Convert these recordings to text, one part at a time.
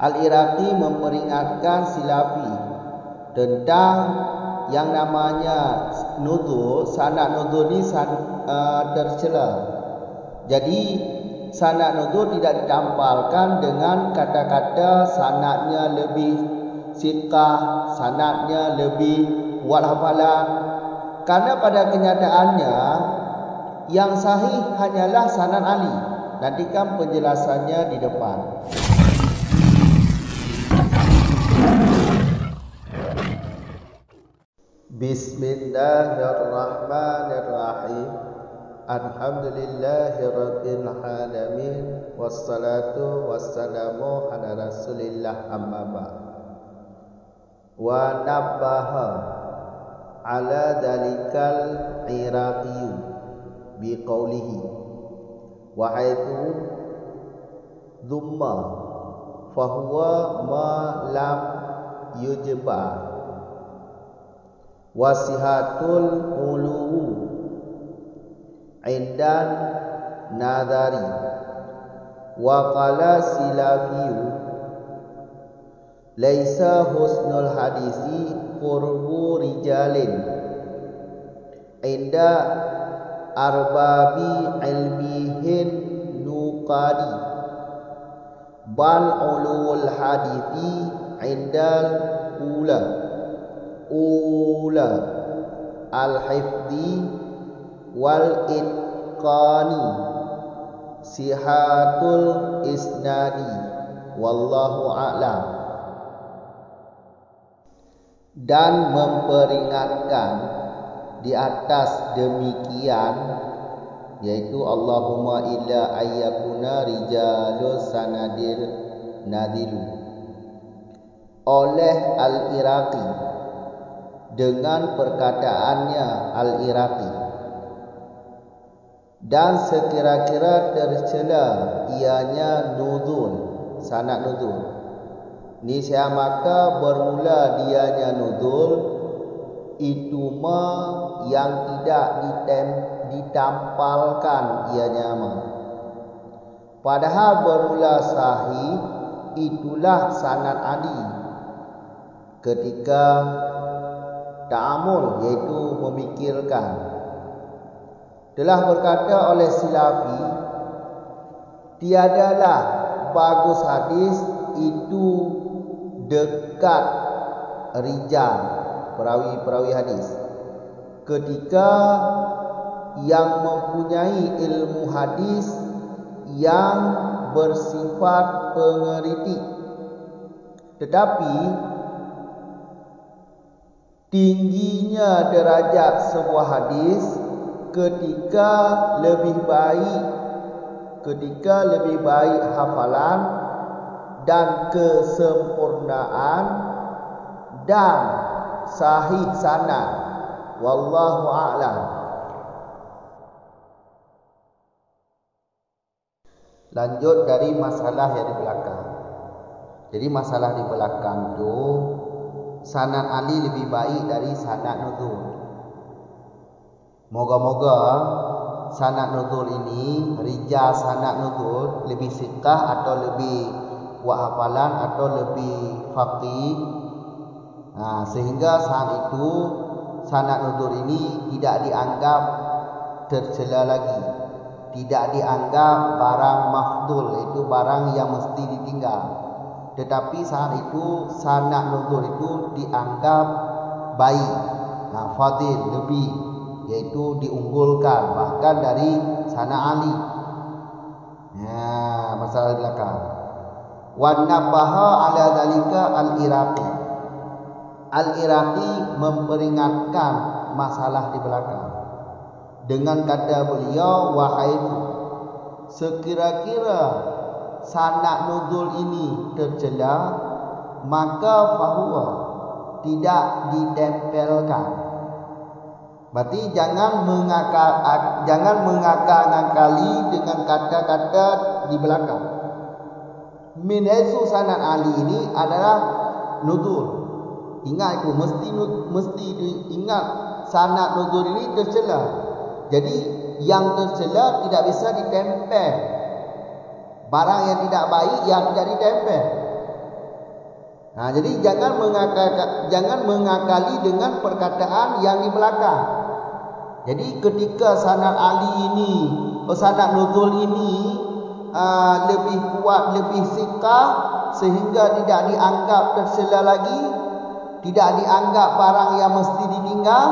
Al-Iraqi memperingatkan Silafi tentang yang namanya nuzul. Sanad nuzul ini tercela. Jadi sanad nuzul tidak ditampalkan dengan kata-kata sanadnya lebih siqah, sanadnya lebih kuat hafalan. Karena pada kenyataannya yang sahih hanyalah sanad Ali. Nantikan penjelasannya di depan. Bismillahirrahmanirrahim. Alhamdulillahirabbil alamin, wassalatu wassalamu ala Rasulillah, amma ba'd. Wa nabbaha ala dalikal Iraqi biqaulihi wa haitsu dhumma fahuwa ma lam yujba wasihatul ulu indan nadari wa qala Silafiyu laisa husnul hadisi qurbu rijalin inda arbabi ilmihin nuqadi bal ulul hadithi indal ula al-hifdi wal itqani sihatul isnadi wallahu a'lam. Dan memperingatkan di atas demikian, yaitu Allahumma illa ayyakuna rijalus sanadil nadilu, oleh Al-Iraqi dengan perkataannya Al-Iraqi, dan sekira-kira tercela ianya nuzul, sanad nuzul, niscaya maka bermula dianya nuzul itu yang tidak ditampalkan ianya padahal bermula sahih itulah sanad Ali ketika ta'amul, yaitu memikirkan. Telah berkata oleh Silafi, tiadalah bagus hadis itu dekat rijal, perawi-perawi hadis, ketika yang mempunyai ilmu hadis yang bersifat pengeritik. Tetapi tingginya derajat sebuah hadis ketika lebih baik hafalan dan kesempurnaan dan sahih sanad, wallahu a'lam. Lanjut dari masalah yang di belakang. Jadi masalah di belakang itu sanad Ali lebih baik dari sanad nuzul. Moga-moga sanad nuzul ini, rijal sanad nuzul lebih siqah atau lebih kuat hafalan atau lebih faqih. Sehingga saat itu sanad nuzul ini tidak dianggap tercela lagi, tidak dianggap barang mafdul, itu barang yang mesti ditinggal. Tetapi saat itu sanad nuzul itu dianggap baik, fadil, lebih, yaitu diunggulkan bahkan dari sanad Ali. Masalah belakang. Wa nabaha ala dalika al-Iraqi. Al-Iraqi memperingatkan masalah di belakang dengan kata beliau, wahai sekira-kira sanad nuzul ini tercela, maka fahuwa tidak ditempelkan. Berarti jangan mengakal-ngakali dengan kata-kata di belakang. Min haitsu sanad Ali ini adalah nuzul. Ingat itu, mesti diingat sanad nuzul ini tercela. Jadi yang tercela tidak bisa ditempel. Barang yang tidak baik yang tidak ditempel. Jadi jangan mengakali dengan perkataan yang di belakang. Jadi ketika sanad Ali ini, sanad nuzul ini lebih kuat, lebih siqah, sehingga tidak dianggap tersela lagi, tidak dianggap barang yang mesti ditinggal.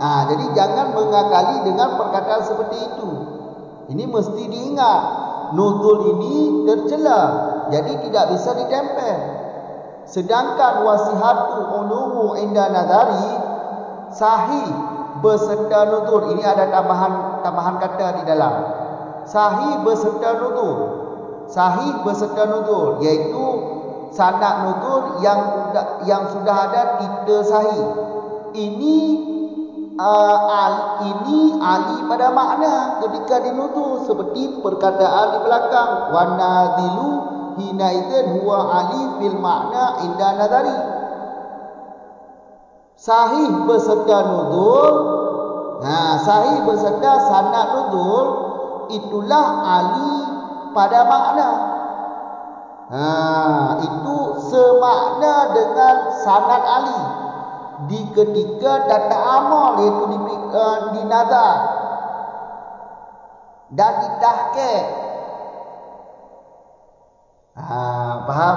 Jadi jangan mengakali dengan perkataan seperti itu. Ini mesti diingat, nuzul ini tercela, jadi tidak bisa ditempel. Sedangkan wasihatu uluwu inda nadari, sahih beserta nuzul, ini ada tambahan kata di dalam. Sahih beserta nuzul, sahih beserta nuzul, yaitu sanad nuzul yang sudah ada kita sahih. Ini ali pada makna ketika dinuzul, seperti perkataan di belakang, wa nazilu hina idzin huwa ali fil makna inda nadari. Sahih beserta nuzul, sahih beserta sanad nuzul, itulah ali pada makna. Itu semakna dengan sanad ali di ketika tata amal, iaitu di nazar dan di tahqiq. Paham?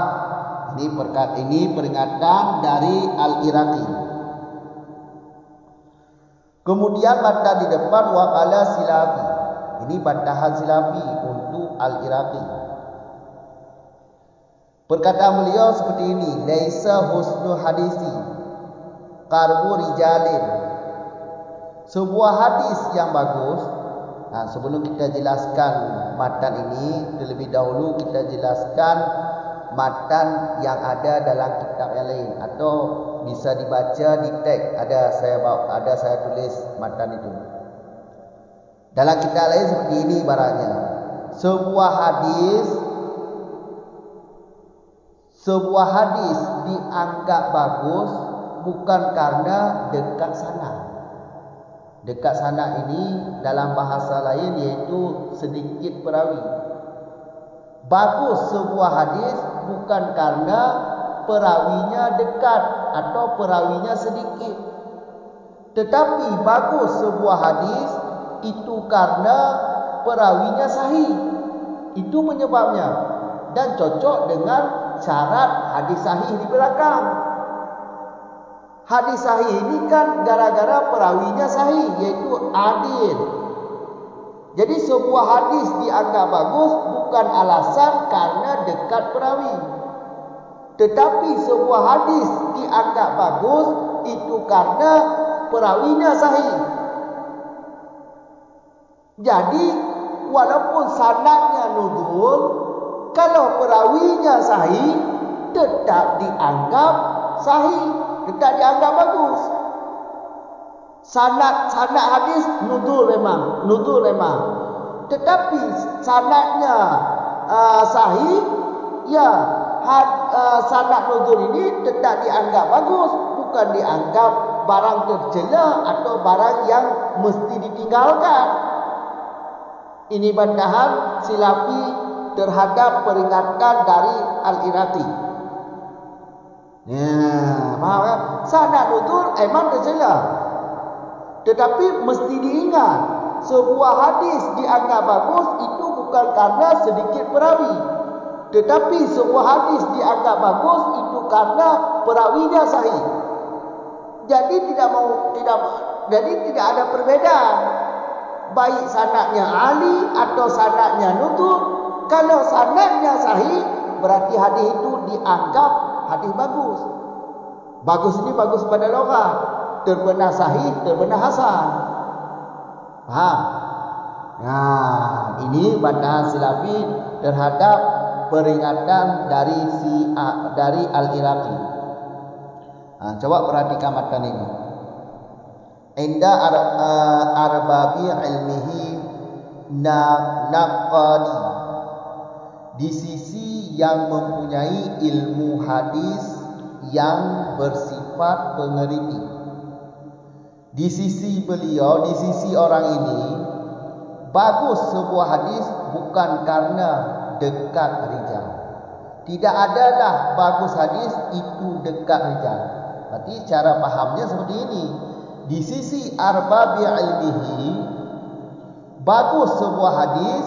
Ini peringatan dari Al-Iraqi. Kemudian mata di depan waqala silafi. Ini bantahan silafi untuk Al-Iraqi. Perkataan beliau seperti ini, laisa husnul hadisi qarbu rijalin. Sebuah hadis yang bagus. Sebelum kita jelaskan matan ini, terlebih dahulu kita jelaskan matan yang ada dalam kitab yang lain, atau bisa dibaca di teks. Ada saya tulis matan itu. Dalam kitab lain seperti ini ibaratnya. Sebuah hadis dianggap bagus bukan karena dekat sanad. Dekat sanad ini dalam bahasa lain yaitu sedikit perawi. Bagus sebuah hadis bukan karena perawinya dekat atau perawinya sedikit. Tetapi bagus sebuah hadis itu karena perawinya sahih. Itu penyebabnya, dan cocok dengan syarat hadis sahih di belakang. Hadis sahih ini kan gara-gara perawinya sahih, yaitu adil. Jadi sebuah hadis dianggap bagus bukan alasan karena dekat perawi. Tetapi sebuah hadis dianggap bagus itu karena perawinya sahih. Jadi walaupun sanadnya nuzul, kalau perawinya sahih tetap dianggap sahih, tetap dianggap bagus. Sanad hadis nuzul memang, tetapi sanadnya sahih, ya, sanad nuzul ini tetap dianggap bagus, bukan dianggap barang tercela atau barang yang mesti ditinggalkan. Ini bantahan silafi terhadap peringatan dari Al-Iraqi. Paham kan? Sanad nuzul emang tercela, tetapi mesti diingat, sebuah hadis dianggap bagus itu bukan karena sedikit perawi, tetapi sebuah hadis dianggap bagus itu karena perawinya sahih. Jadi tidak ada perbedaan, baik sanadnya ali atau sanadnya nuzul. Kalau sanadnya sahih, berarti hadis itu dianggap hadis bagus. Bagus ini bagus pada loghat, terbenar sahih, terbenar hasan. Paham? Ini bantahan silafi terhadap peringatan dari Al-Iraqi. Coba perhatikan matan ini. Inda arbabi ilmihi naqadi, di sisi yang mempunyai ilmu hadis yang bersifat pengerti. Di sisi beliau, di sisi orang ini, bagus sebuah hadis bukan karena dekat rijal, Tidak ada dah bagus hadis itu dekat rijal. Berarti cara fahamnya seperti ini. Di sisi arbabi ilmihi, bagus sebuah hadis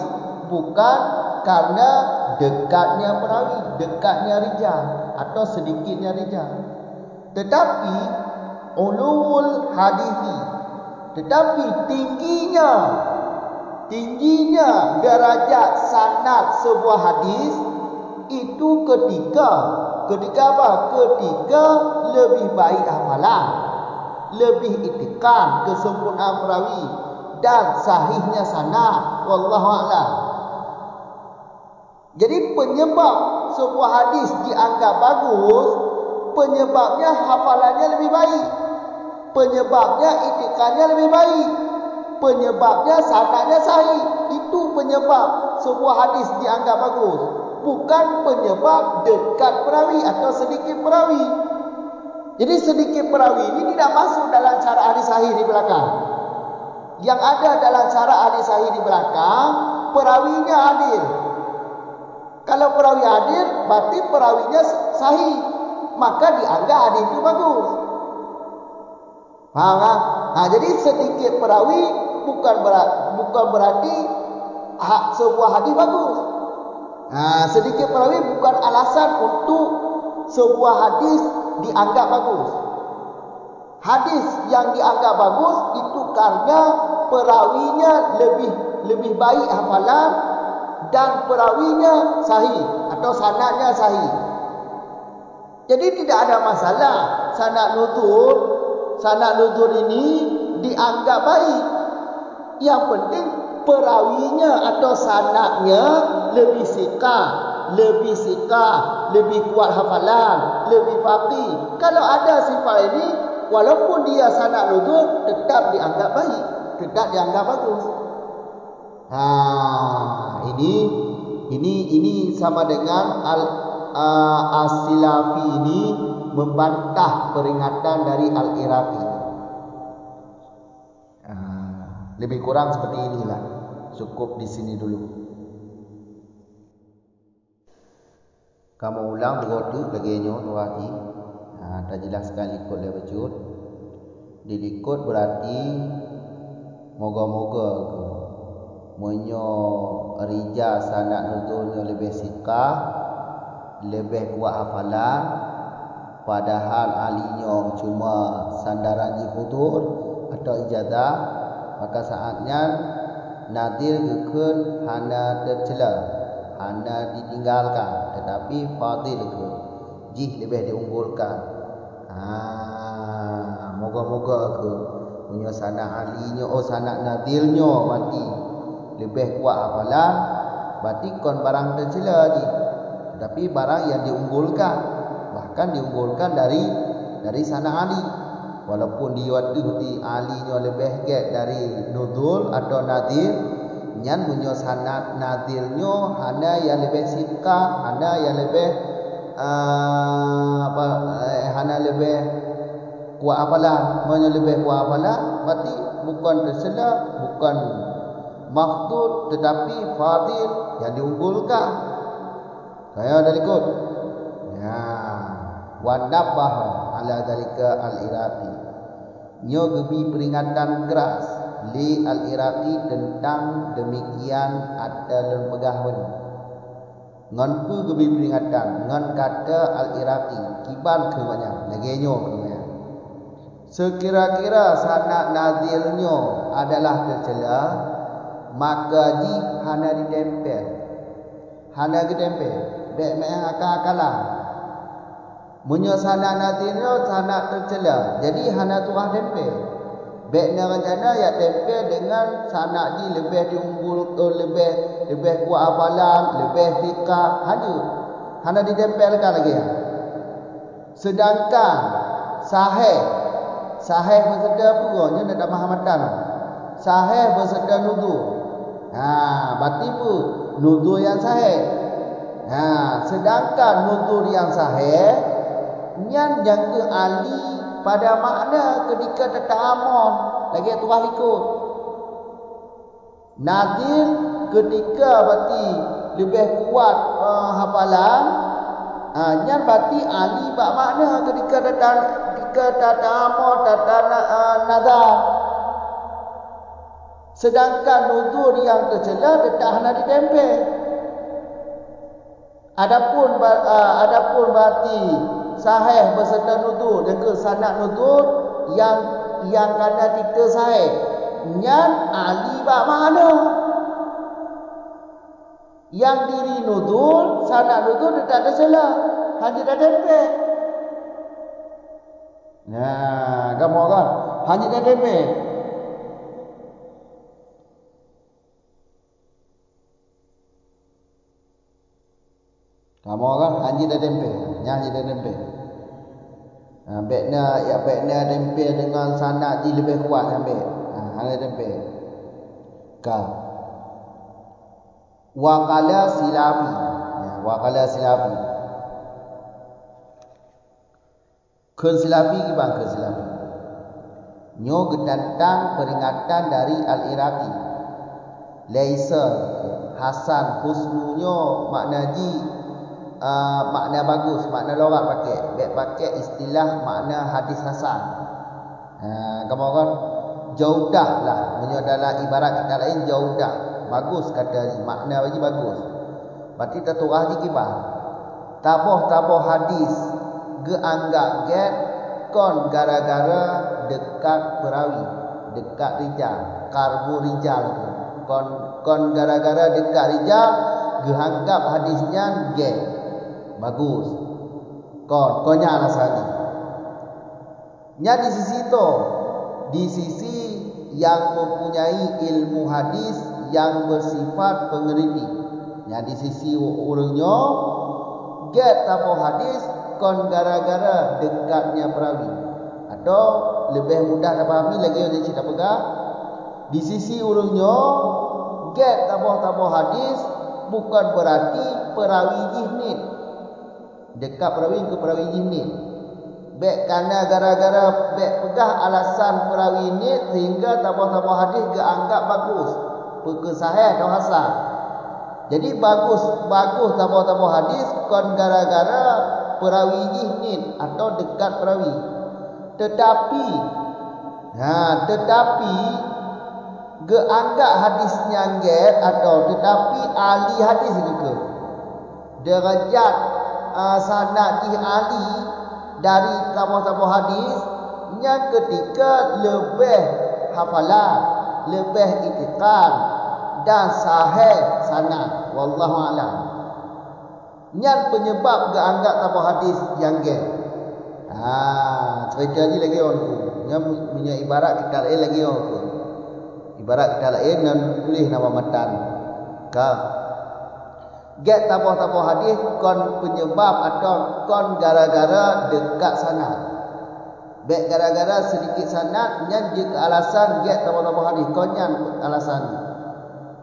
bukan karena dekatnya perawi, dekatnya rijal atau sedikitnya rijal, tetapi ulul hadithi, tetapi tingginya derajat sanad sebuah hadis itu ketika apa? Ketika lebih baik hafalan, lebih itqan, kesempurnaan perawi dan sahihnya sanad. Wallahu a'lam. Jadi penyebab sebuah hadis dianggap bagus, penyebabnya hafalannya lebih baik, penyebabnya itqannya lebih baik, penyebabnya sanadnya sahih. Itu penyebab sebuah hadis dianggap bagus, bukan penyebab dekat perawi atau sedikit perawi. Jadi sedikit perawi ini tidak masuk dalam cara hadis sahih di belakang. Yang ada dalam cara hadis sahih di belakang, perawinya adil. Kalau perawi adil, berarti perawinya sahih, maka dianggap hadis itu bagus. Faham kan? Nah, jadi sedikit perawi bukan berarti sebuah hadis bagus. Nah, sedikit perawi bukan alasan untuk sebuah hadis dianggap bagus. Hadis yang dianggap bagus itu karena perawinya lebih baik hafalan dan perawinya sahih atau sanadnya sahih. Jadi tidak ada masalah sanad nutur ini dianggap baik. Yang penting perawinya atau sanadnya lebih siqah, lebih kuat hafalan, lebih faqih. Kalau ada sifat ini, walaupun dia sanad nutur, tetap dianggap baik, tetap dianggap bagus. Ini sama dengan As-Silafi ini membantah peringatan dari Al-Iraqi. Lebih kurang seperti inilah. Cukup di sini dulu. Kamu ulang dua tu lagi nyo tuaji. Tak jelaskan ikut dia bejut. Didikut berarti moga-moga ke menyo rija sanad nuturnya lebih siqah, lebih kuat hafalan, padahal alinya cuma sandaran futur atau ijazah, maka saatnya nadir gekun hana tercela, hana ditinggalkan, tetapi fadil ke jih lebih diunggulkan. Moga-moga ke punya sanad alinya, sanad nadirnya mati lebih kuat hafalan, berarti kon barang tercela je. Tetapi barang yang diunggulkan, bahkan diunggulkan dari sanad ali. Walaupun dia di alinya lebih get dari nuzul atau nadir, nyan punya sanad nadirnya hana yang lebih siqah, hana yang lebih hana lebih kuat hafalan, lebih kuat hafalan, berarti bukan tercela, bukan mafdud, tetapi fadil yang diunggulkan. Saya dah ikut. Ya, wa nabbaha ala dalika al-Iraqi. Nyo gebi peringatan keras li al-Iraqi tentang demikian ada lembegahun. Ngan pu gebi peringatan ngan kata al-Iraqi kiban ke banyak lagi nyo ke. Sekira-kira sanad nazilnya adalah tercela, maka ji hana ditempel, dek meh akal-akalan. Munyo sanad nazilnya sanad tercela, jadi hana tuah tempel. Beknya rencana ya tempel dengan sanad ji lebih diunggul, lebih kuat hafalan, lebih thiqah, hana ditempelkan lagi ya. Sedangkan sahih berserta punya nak pemahamatan. Sahih berserta nudur. Berarti pun nudur yang sahih. Sedangkan nudur yang sahih nyan jangka ali pada makna ketika tetahamon lagi tuah likut. Nadir ketika berarti lebih kuat hafalan, Nyan berarti ahli bak makna ketika datang amor datang nazar. Sedangkan nuzur yang tercela tak hanya ditempel. Adapun berarti sahih beserta nuzur dan ke sanad nuzur yang kena tika sahih. Nyan ahli bak makna. Yang diri nuzul, sanad nuzul tak ada salah. Hanya dah tempel. Nah, kamu kan? Hanya dah tempel. Kamu kan? Hanya dah tempel. Hanya dah tempel. Baiknya tempel dengan sanad di lebih kuat ambil. Hanya tempel. Kau. Waqala silabi. Waqala silabi. Kun silabi ke bang kun silabi. Nyo gedantang peringatan dari Al-Iraqi. Laisa Hasan husnunyo makna makna bagus, makna lorat pakai istilah makna hadis hasan. Kamu kan jaudah lah menyodalah ibarat kata lain jaudah. Bagus kata ni, makna bagi bagus. Berarti terturah di kibah. Taboh hadis geanggak get kon gara-gara dekat perawi, dekat rijal, karbu rijal. Kon gara-gara dekat rijal geanggap hadisnya get bagus. Konnya alasannya. Nya di sisi itu, di sisi yang mempunyai ilmu hadis yang bersifat pengerti. Yang di sisi urangnya get tapo hadis kon gara-gara dekatnya perawi atau lebih mudah dipahami lagi orang cerita pegang. Di sisi urangnya get tapo hadis bukan berarti perawi jihnit. Dekat perawi ke perawi jihnit. Baik karena gara-gara baik pegah alasan perawi ini sehingga tapo hadis dianggap bagus. Perkara sahih atau hasan. Jadi bagus tabu hadis kon gara-gara perawi jihnit atau dekat perawi. Tetapi geanggap hadisnya ngget atau tetapi ahli hadis ke derajat sanad ahli dari tabu hadis yang ketika lebih hafalan, lebih itqan dan sahih sanad wallahu alam. Yang penyebab geanggap tabu hadis yang ge. Cerita ni lagi orang tu. Yang punya ibarat kita lain lagi orang tu. Ibarat kita lain dan tulis nama matan. Ka. Get tabu hadis kon penyebab atau kon gara-gara dekat sanad. Baik gara-gara sedikit sanad yang jika alasan get tabu hadis kon yang alasan.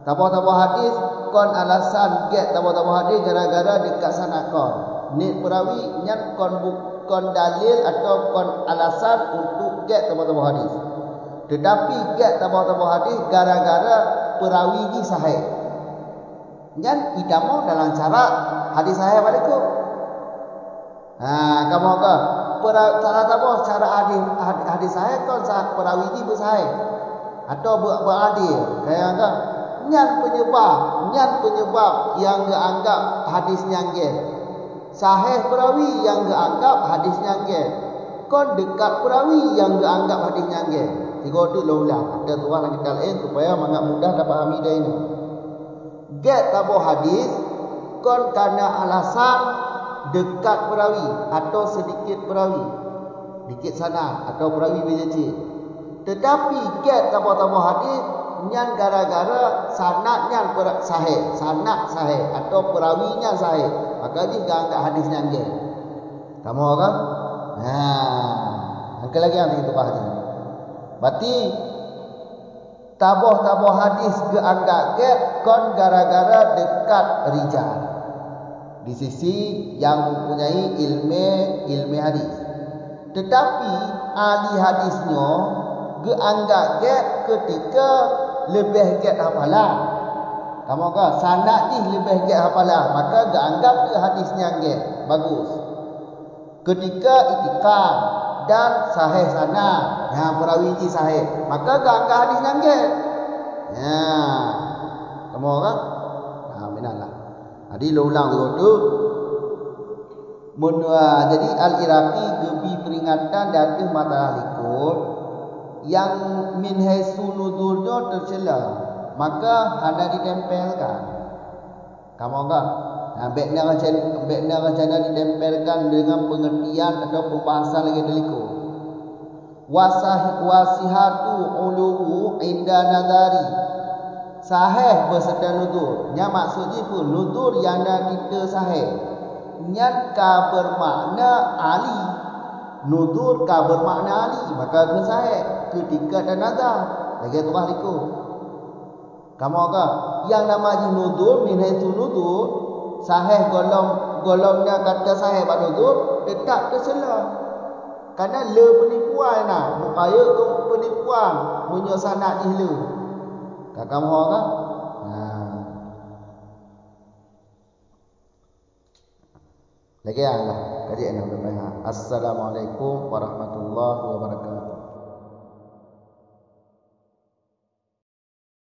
Tabu hadis kon alasan get tabu hadis gara-gara dekat sanad kon. Ni perawi nyat kon dalil atau kon alasan untuk get tabu hadis. Tetapi get tabu hadis gara-gara perawi ji sahih. Nyat tidak mau dalam cara hadis sahih baliku. Kamu ke cara hadis sahih kon perawi ji bersahih atau beradil kayak enggak. Nyan penyebab yang dianggap hadisnya ngge. Sahih perawi yang dianggap hadisnya ngge. Kon dekat perawi yang dianggap hadisnya ngge. Tiga tu laulah. Ada tuah lagi kita lain supaya sangat mudah dapat pahami dah ini. Get tabu hadis kon karena alasan dekat perawi atau sedikit perawi. Dikit sana atau perawi berjejit. Tetapi get tabu hadis yang gara-gara sanadnya sahih, sanad sahih atau perawinya sahih, maka dia enggak hadisnya dia. Kamu kan? Angkat lagi yang itu bahasa. Berarti tabuh hadis geanggap get kon gara-gara dekat rijal. Di sisi yang mempunyai ilmu hadis. Tetapi ahli hadisnya geanggap get ketika lebih get hafalan. Kamu kan sanad ni lebih get hafalan, maka geanggap ke hadisnya get. bagus. Ketika itikad dan sahih sana, yang perawi ini sahih, maka gak hadis nangget. Ya, kamu kan? Nah, benalah. Jadi lo ulang dulu tu. Jadi Al-Iraqi gebi peringatan datang matahari likut yang min haisu nuzulnya tercela, maka hendak ditempelkan. Kamu kan? Nah, baiknya rencana ditempelkan dengan pengertian atau pembahasan lagi deliku. Wasihatu uluhu inda nadari. Sahih berserta nudur. Nya maksudnya pun nudur yang ada kita sahih. Nya ka bermakna ali. Nudur ka bermakna ali. Maka kena sahih. Ketika dan nazar. Lagi tu ahliku. Kamu kan? Yang namanya nudur, minhaitu nudur. Sahih golongnya kata sahih pada nudur. Tetap tercela. Karena le penipuan nak. Mukaya tu penipuan. Punya sanad ni le. Kakak mahu kan? Lagi lah. Kajian yang berbanyak. Assalamualaikum warahmatullahi wabarakatuh.